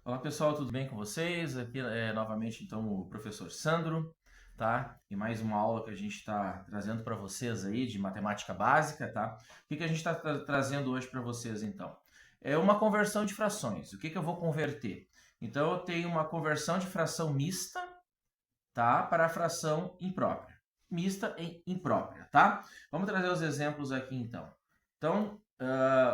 Olá pessoal, tudo bem com vocês? Aqui é novamente então o professor Sandro, tá? E mais uma aula que a gente está trazendo para vocês aí de matemática básica, tá? O que a gente está trazendo hoje para vocês então? É uma conversão de frações. O que eu vou converter? Então eu tenho uma conversão de fração mista, tá? Para a fração imprópria. Mista em imprópria, tá? Vamos trazer os exemplos aqui então. Então,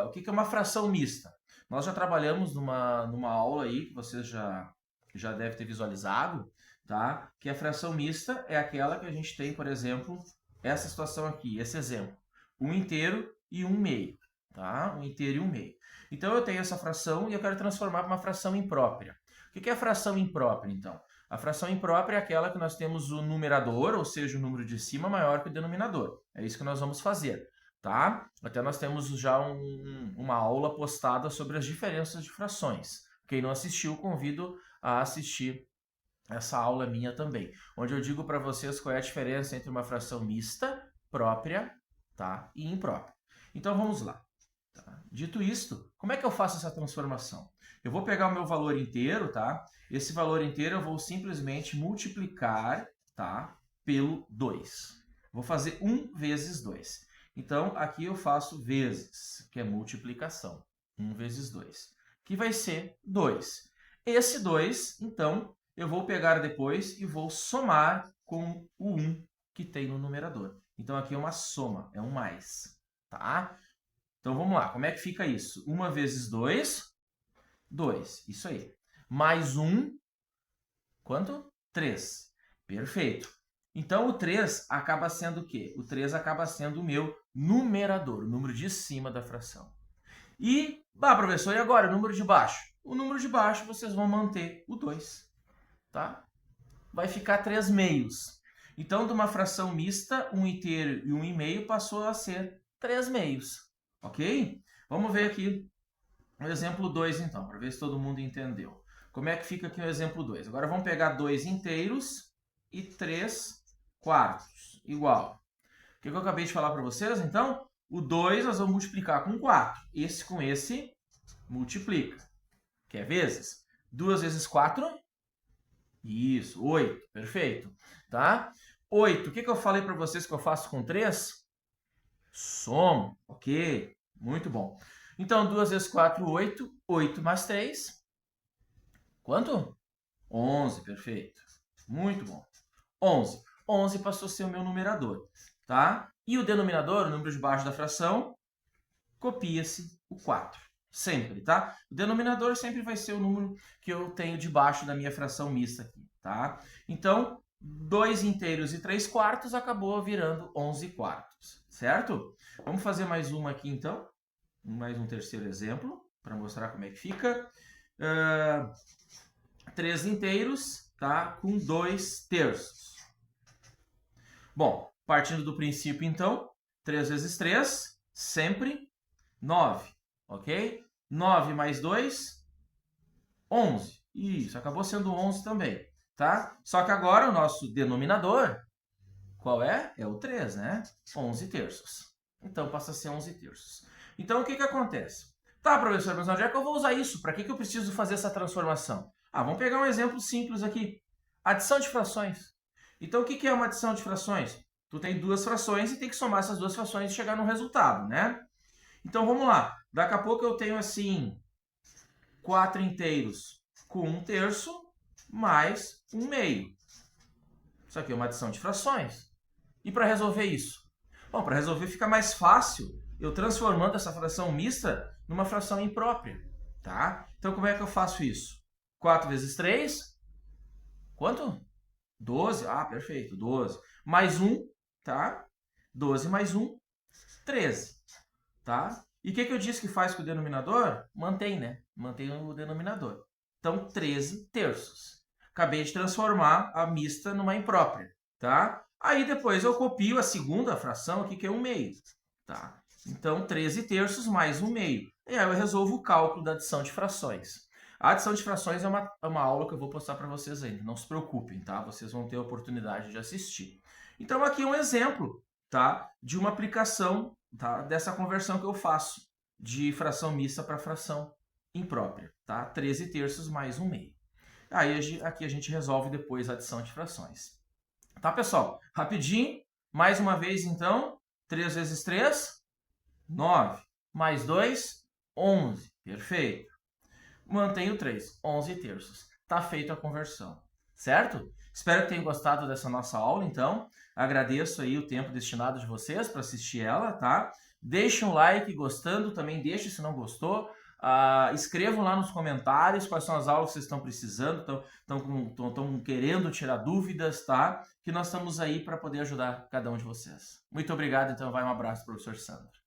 o que é uma fração mista? Nós já trabalhamos numa aula aí que vocês já devem ter visualizado, tá? Que a fração mista é aquela que a gente tem, por exemplo, essa situação aqui, esse exemplo. 1 inteiro e 1 meio, tá? 1 inteiro e 1 meio. Então eu tenho essa fração e eu quero transformar para uma fração imprópria. O que é a fração imprópria, então? A fração imprópria é aquela que nós temos o numerador, ou seja, o número de cima maior que o denominador. É isso que nós vamos fazer, tá? Até nós temos já uma aula postada sobre as diferenças de frações. Quem não assistiu, convido a assistir essa aula minha também, onde eu digo para vocês qual é a diferença entre uma fração mista, própria, tá? E imprópria. Então vamos lá. Tá? Dito isto, como é que eu faço essa transformação? Eu vou pegar o meu valor inteiro, tá? Esse valor inteiro eu vou simplesmente multiplicar, tá? Pelo 2. Vou fazer 1 vezes 2. Então, aqui eu faço vezes, que é multiplicação. 1 vezes 2, que vai ser 2. Esse 2, então, eu vou pegar depois e vou somar com o 1 que tem no numerador. Então, aqui é uma soma, é um mais, tá? Então, vamos lá. Como é que fica isso? 1 vezes 2, 2. Isso aí. Mais 1, quanto? 3. Perfeito. Então, o 3 acaba sendo o quê? O 3 acaba sendo o meu numerador, o número de cima da fração. E, professor, e agora o número de baixo? O número de baixo vocês vão manter o 2, tá? Vai ficar 3 meios. Então, de uma fração mista, 1 inteiro e 1 meio passou a ser 3 meios. Ok? Vamos ver aqui o exemplo 2, então, para ver se todo mundo entendeu. Como é que fica aqui o exemplo 2? Agora vamos pegar 2 inteiros e 3 quartos, igual. O que eu acabei de falar para vocês, então? O 2 nós vamos multiplicar com 4. Esse com esse multiplica. Que é vezes? 2 vezes 4? Isso, 8. Perfeito. Tá? 8. O que eu falei para vocês que eu faço com 3? Somo. Ok. Muito bom. Então, 2 vezes 4, 8. 8 mais 3. Quanto? 11. Perfeito. Muito bom. 11. 11 passou a ser o meu numerador. Tá? E o denominador, o número de baixo da fração, copia-se o 4. Sempre, tá? O denominador sempre vai ser o número que eu tenho debaixo da minha fração mista aqui, tá? Então, 2 inteiros e 3 quartos acabou virando 11 quartos, certo? Vamos fazer mais uma aqui, então. Mais um terceiro exemplo, para mostrar como é que fica. 3 inteiros, tá? Com 2 terços. Bom, partindo do princípio, então, 3 vezes 3, sempre 9, ok? 9 mais 2, 11. Isso, acabou sendo 11 também, tá? Só que agora o nosso denominador, qual é? É o 3, né? 11 terços. Então, passa a ser 11 terços. Então, o que acontece? Tá, professor, mas onde é que eu vou usar isso? Para que eu preciso fazer essa transformação? Vamos pegar um exemplo simples aqui. Adição de frações. Então, o que é uma adição de frações? Tu tem duas frações e tem que somar essas duas frações e chegar no resultado, né? Então, vamos lá. Daqui a pouco eu tenho, assim, 4 inteiros com 1 terço mais 1 meio. Isso aqui é uma adição de frações. E para resolver isso? Bom, para resolver fica mais fácil eu transformando essa fração mista numa fração imprópria, tá? Então, como é que eu faço isso? 4 vezes 3, quanto? 12. Perfeito, 12. Mais 1, tá? 12 mais 1, 13, tá? E o que eu disse que faz com o denominador? Mantém, né? Mantém o denominador. Então, 13 terços. Acabei de transformar a mista numa imprópria, tá? Aí depois eu copio a segunda fração aqui, que é 1 meio, tá? Então, 13 terços mais 1 meio. E aí eu resolvo o cálculo da adição de frações. A adição de frações é uma aula que eu vou postar para vocês ainda. Não se preocupem, tá? Vocês vão ter a oportunidade de assistir. Então, aqui é um exemplo, tá? De uma aplicação, tá? Dessa conversão que eu faço de fração mista para fração imprópria, tá? 13 terços mais 1 meio. Aí aqui a gente resolve depois a adição de frações. Tá, pessoal? Rapidinho, mais uma vez então, 3 vezes 3, 9, mais 2, 11. Perfeito. Mantenho 3, 11 terços. Tá feita a conversão, certo? Espero que tenham gostado dessa nossa aula, então. Agradeço aí o tempo destinado de vocês para assistir ela, tá? Deixe um like gostando, também deixe se não gostou. Escrevam lá nos comentários quais são as aulas que vocês estão precisando, estão querendo tirar dúvidas, tá? Que nós estamos aí para poder ajudar cada um de vocês. Muito obrigado, então vai um abraço, professor Sandro.